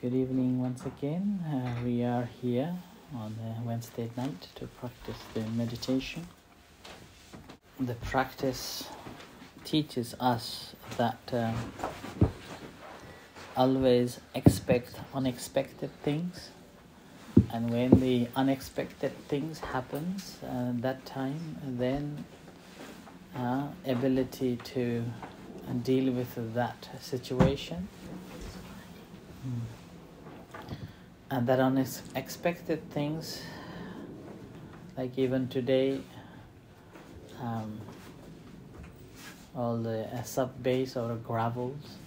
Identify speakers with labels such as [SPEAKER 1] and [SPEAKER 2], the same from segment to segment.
[SPEAKER 1] Good evening once again. We are here on a Wednesday night to practice the meditation. The practice teaches us that always expect unexpected things, and when the unexpected things happens, that time then ability to deal with that situation. And that unexpected things, like even today, all the sub-base or gravels,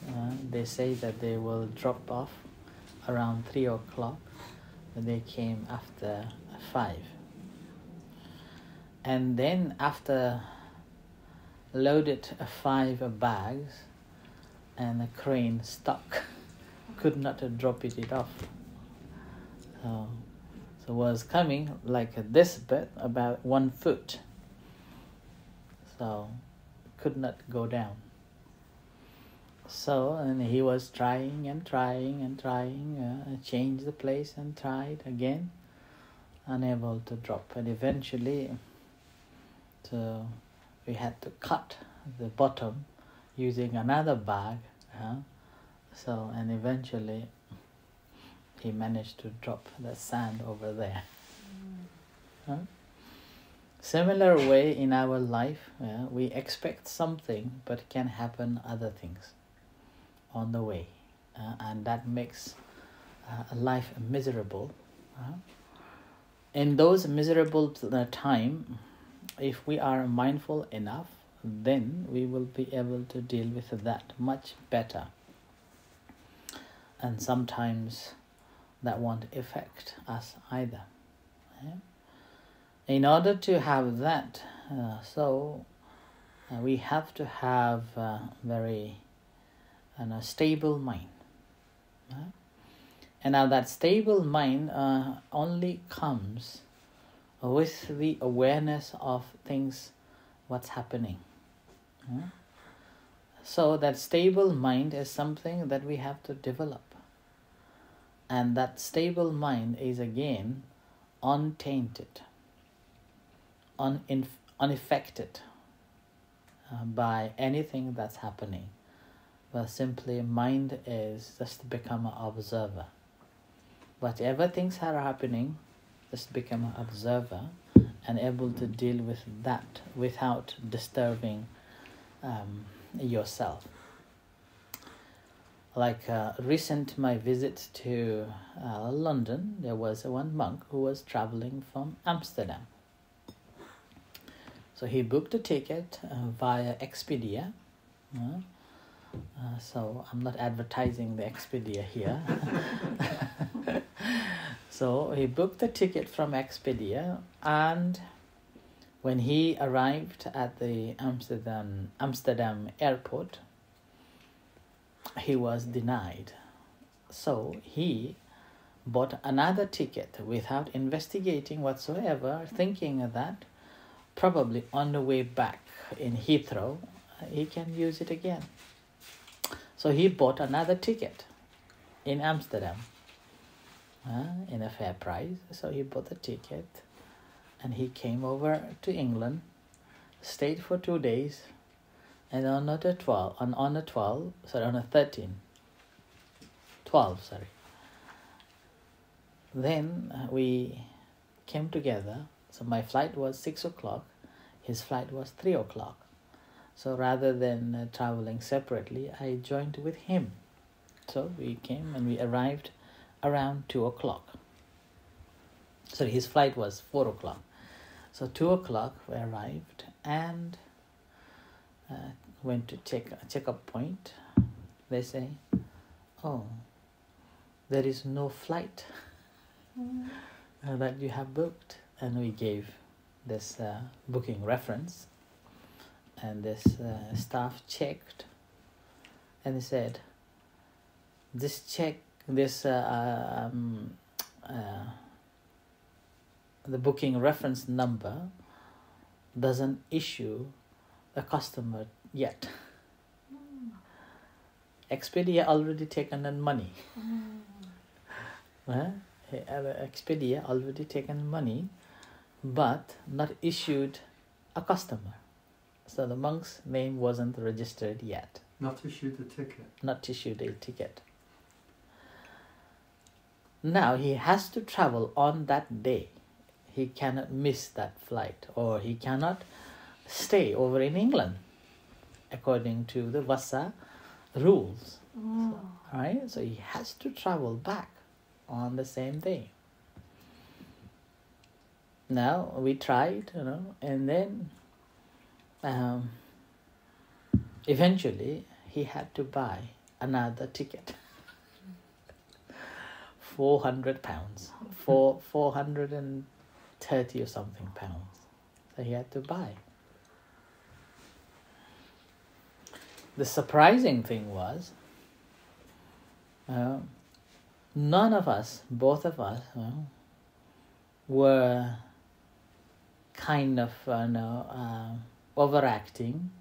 [SPEAKER 1] they say that they will drop off around 3 o'clock, but they came after 5. And then after loaded 5 bags, and the crane stuck, could not drop it off. So was coming like this bit, about 1 foot. So could not go down. So, and he was trying, change the place and tried again, unable to drop. And eventually, so we had to cut the bottom using another bag. So, and eventually he managed to drop the sand over there. Similar way in our life, we expect something, but it can happen other things on the way, and that makes life miserable. In those miserable time, if we are mindful enough, then we will be able to deal with that much better. And sometimes that won't affect us either. In order to have that, we have to have a very stable mind. And now that stable mind only comes with the awareness of things, what's happening. So that stable mind is something that we have to develop. And that stable mind is again untainted, unaffected by anything that's happening. But simply mind is just become an observer. Whatever things are happening, just become an observer and able to deal with that without disturbing yourself. Like recent my visit to London, there was one monk who was traveling from Amsterdam. So he booked a ticket via Expedia. So I'm not advertising the Expedia here. So he booked the ticket from Expedia, and when he arrived at the Amsterdam airport, he was denied. So he bought another ticket without investigating whatsoever, thinking that probably on the way back in Heathrow, he can use it again. So he bought another ticket in Amsterdam in a fair price. So he bought the ticket and he came over to England, stayed for 2 days, and on the 12th, then we came together. So my flight was 6 o'clock, his flight was 3 o'clock. So rather than traveling separately, I joined with him. So we came and we arrived around 2 o'clock. So his flight was 4 o'clock. So 2 o'clock we arrived and went to check-up point. They say, oh, there is no flight that you have booked. And we gave this booking reference, and this staff checked, and he said, the booking reference number doesn't issue a customer yet. Expedia already taken in money. Expedia already taken money, but not issued a customer. So the monk's name wasn't registered yet.
[SPEAKER 2] Not issued a ticket.
[SPEAKER 1] Not issued a ticket. Now he has to travel on that day. He cannot miss that flight, or he cannot stay over in England according to the Vasa rules. So, right? So he has to travel back on the same day. Now we tried, and then eventually he had to buy another ticket. £400, 430 or something pounds. So he had to buy. The surprising thing was, none of us, both of us, were kind of overacting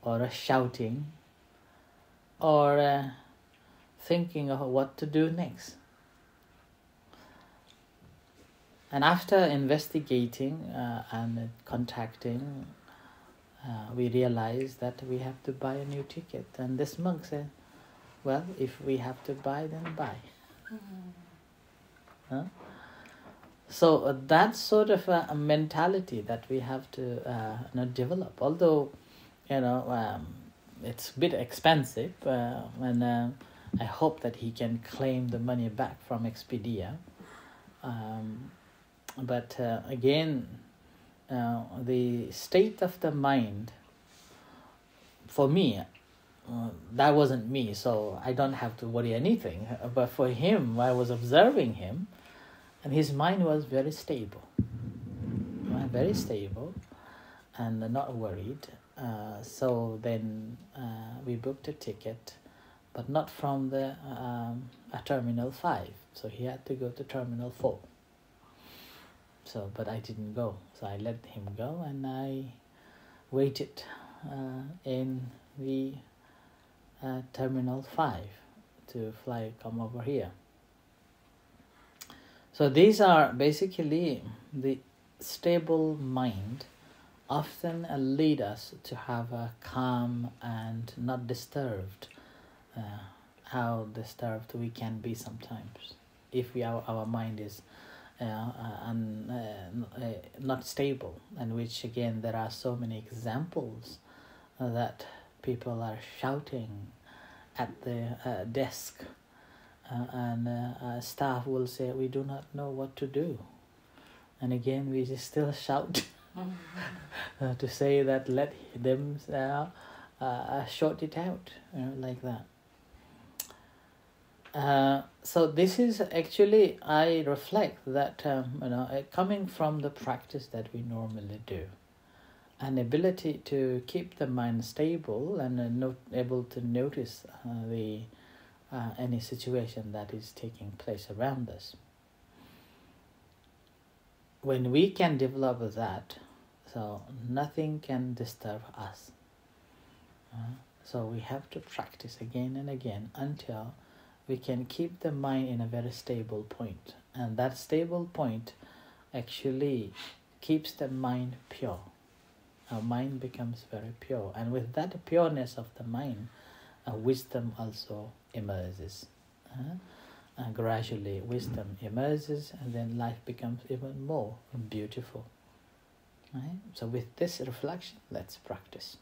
[SPEAKER 1] or shouting or thinking of what to do next. And after investigating and contacting, we realized that we have to buy a new ticket. And this monk said, well, if we have to buy, then buy. So that's sort of a mentality that we have to develop. Although, it's a bit expensive, and I hope that he can claim the money back from Expedia. But again, the state of the mind, for me, that wasn't me, so I don't have to worry anything. But for him, I was observing him, and his mind was very stable, and not worried. So then we booked a ticket, but not from the Terminal 5. So he had to go to Terminal 4. So, but I didn't go. So I let him go, and I waited in the Terminal 5 to come over here. So these are basically the stable mind often lead us to have a calm and not disturbed. How disturbed we can be sometimes if our mind is not stable, and which again there are so many examples that people are shouting at the desk, and staff will say, we do not know what to do, and again we just still shout to say that let them sort it out, like that. So this is actually, I reflect that coming from the practice that we normally do, an ability to keep the mind stable and able to notice any situation that is taking place around us. When we can develop that, so nothing can disturb us. So we have to practice again and again until we can keep the mind in a very stable point. And that stable point actually keeps the mind pure. Our mind becomes very pure. And with that pureness of the mind, wisdom also emerges. And gradually wisdom emerges, and then life becomes even more beautiful. Right? So with this reflection, let's practice.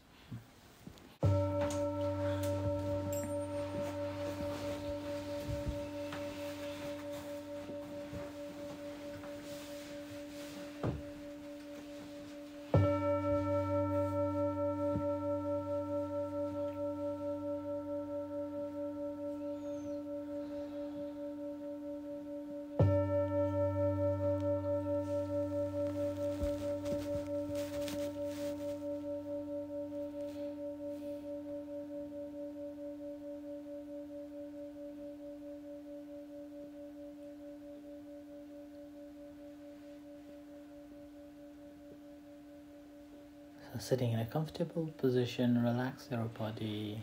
[SPEAKER 1] Sitting in a comfortable position, relax your body.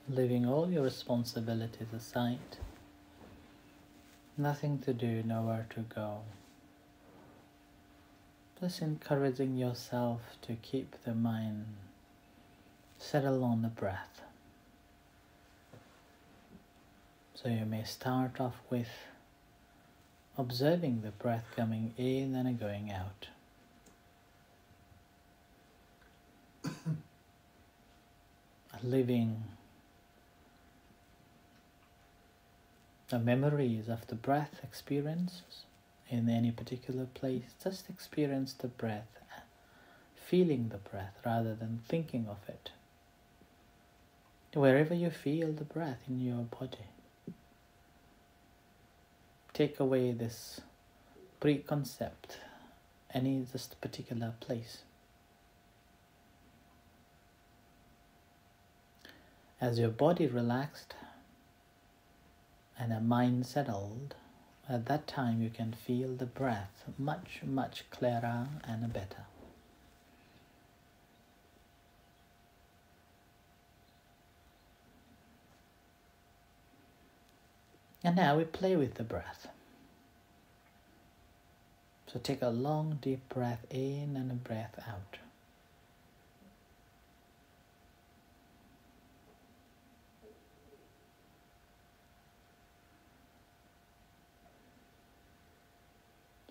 [SPEAKER 1] leaving all your responsibilities aside. Nothing to do, nowhere to go. Just encouraging yourself to keep the mind settled on the breath. So you may start off with observing the breath coming in and going out. Living the memories of the breath experiences in any particular place. Just experience the breath, feeling the breath rather than thinking of it. Wherever you feel the breath in your body, take away this preconcept, any just particular place. As your body relaxed and a mind settled, at that time you can feel the breath much, much clearer and better. And now we play with the breath. So take a long, deep breath in and a breath out.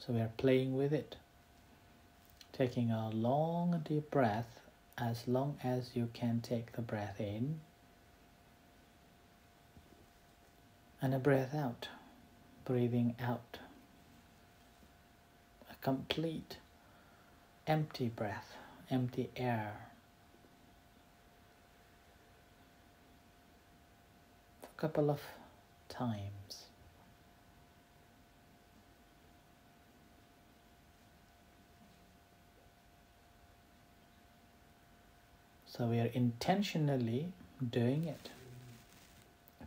[SPEAKER 1] So we are playing with it, taking a long, deep breath as long as you can take the breath in, and a breath out, breathing out. A complete empty breath, empty air. For a couple of times. So we are intentionally doing it.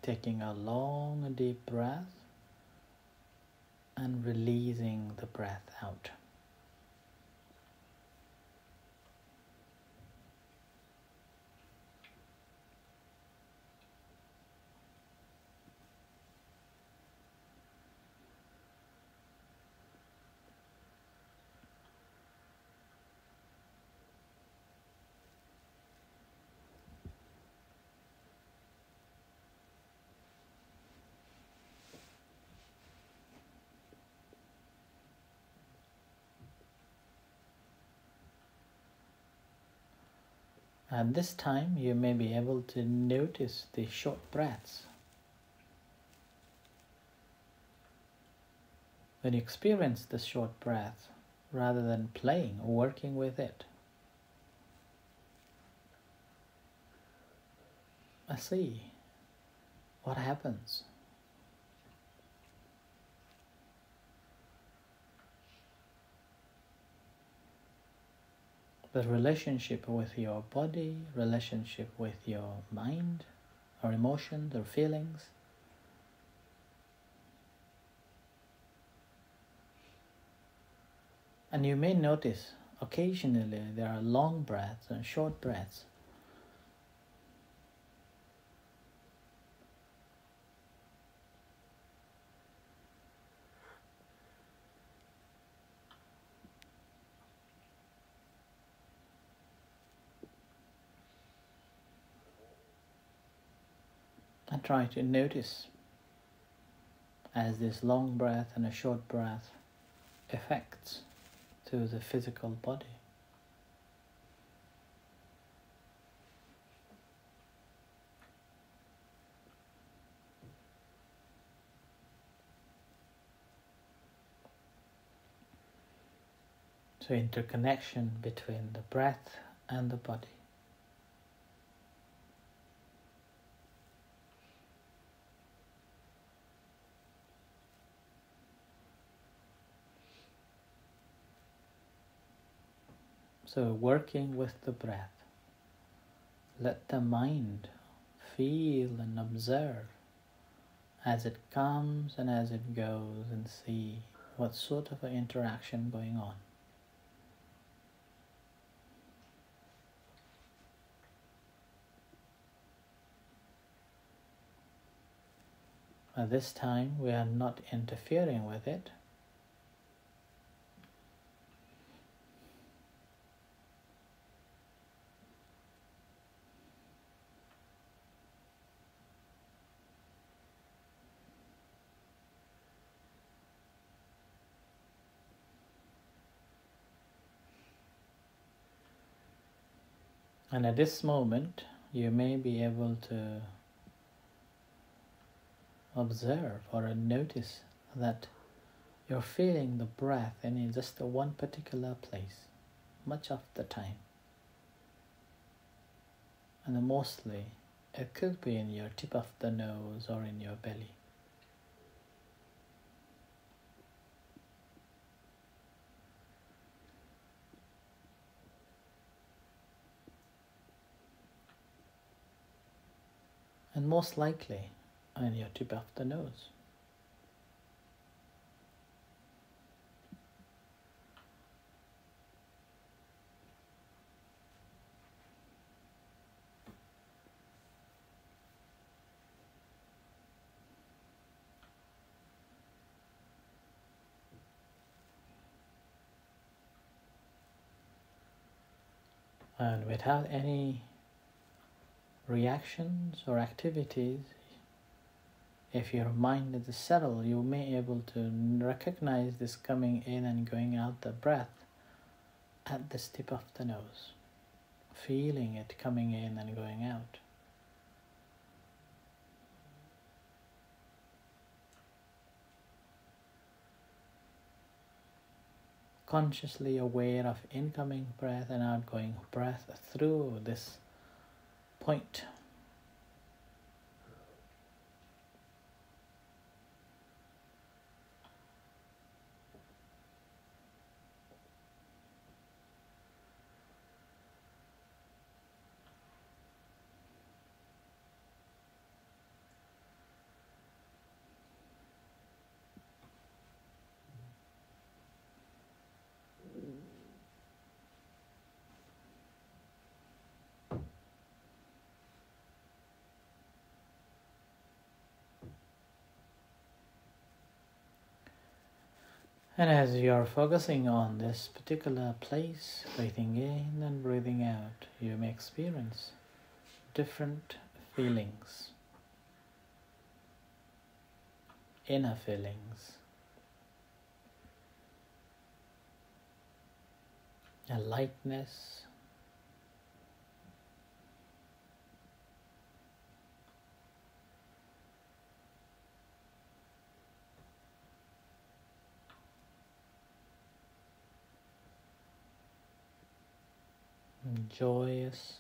[SPEAKER 1] Taking a long, deep breath and releasing the breath out. And this time you may be able to notice the short breaths. When you experience the short breath, rather than playing or working with it, see what happens. The relationship with your body, relationship with your mind, or emotions, or feelings. And you may notice occasionally there are long breaths and short breaths. And try to notice as this long breath and a short breath affects to the physical body. So interconnection between the breath and the body. So working with the breath, let the mind feel and observe as it comes and as it goes, and see what sort of an interaction going on. At this time, we are not interfering with it. And at this moment, you may be able to observe or notice that you're feeling the breath in just one particular place much of the time. And mostly it could be in your tip of the nose or in your belly. And most likely on your tip of the nose. And without any reactions or activities, if your mind is settled, you may be able to recognize this coming in and going out the breath at the tip of the nose, feeling it coming in and going out. Consciously aware of incoming breath and outgoing breath through this point. And as you are focusing on this particular place, breathing in and breathing out, you may experience different feelings, inner feelings, a lightness, joyous,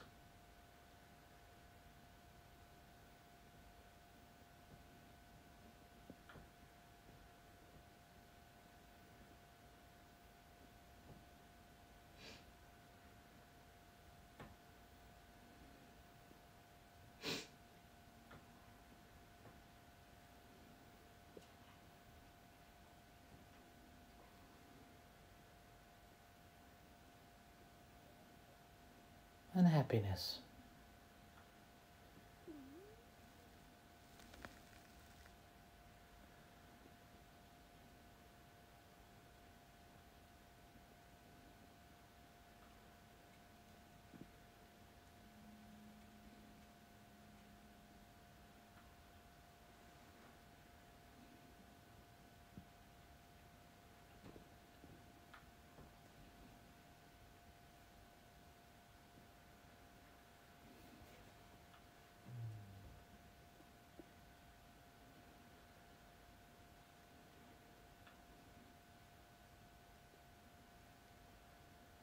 [SPEAKER 1] and happiness.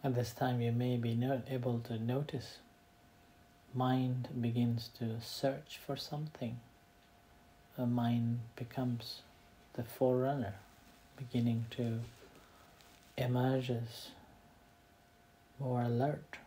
[SPEAKER 1] At this time, you may be able to notice mind begins to search for something. The mind becomes the forerunner, beginning to emerges more alert.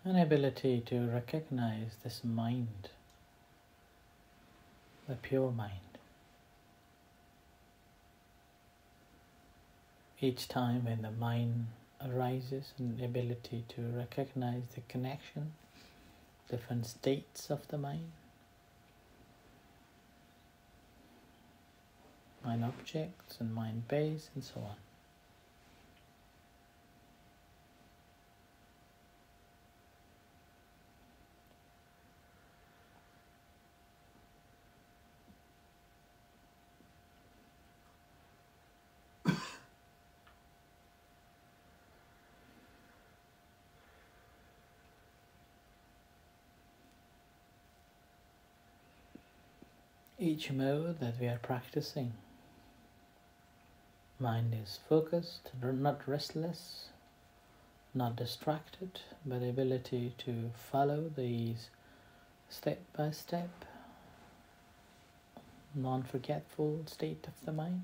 [SPEAKER 1] an ability to recognize this mind, the pure mind. Each time when the mind arises, an ability to recognize the connection, different states of the mind objects and mind base and so on. Each mode that we are practicing, mind is focused, not restless, not distracted, but ability to follow these step by step, non-forgetful state of the mind.